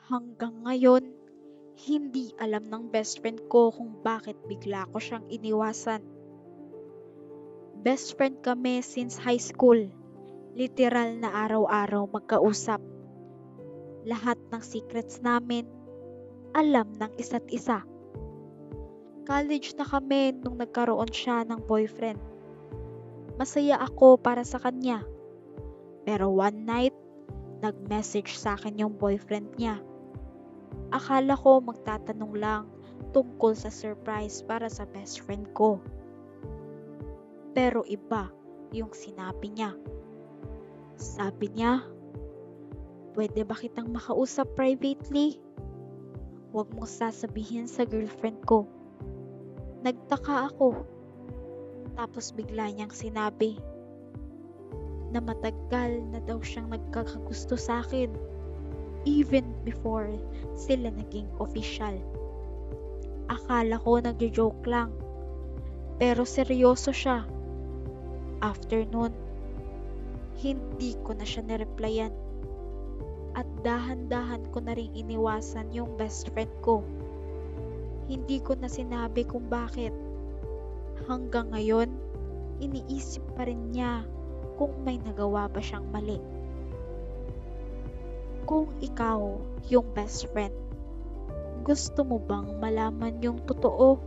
Hanggang ngayon, hindi alam ng best friend ko kung bakit bigla ko siyang iniwasan. Best friend kami since high school. Literal na araw-araw magkausap. Lahat ng secrets namin, alam ng isa't isa. College na kami nung nagkaroon siya ng boyfriend. Masaya ako para sa kanya. Pero one night, nag-message sa akin yung boyfriend niya. Akala ko magtatanong lang tungkol sa surprise para sa best friend ko. Pero iba yung sinabi niya. Sabi niya, pwede ba kitang makausap privately? Huwag mong sasabihin sa girlfriend ko. Nagtaka ako. Tapos bigla niyang sinabi na matagal na daw siyang nagkakagusto sa akin. Even before sila naging official. Akala ko nagjo-joke lang. Pero seryoso siya. After nun, hindi ko na siya nireplyan. At dahan-dahan ko na rin iniwasan yung best friend ko. Hindi ko na sinabi kung bakit. Hanggang ngayon, iniisip pa rin niya kung may nagawa ba siyang mali. Kung ikaw yung best friend, gusto mo bang malaman yung totoo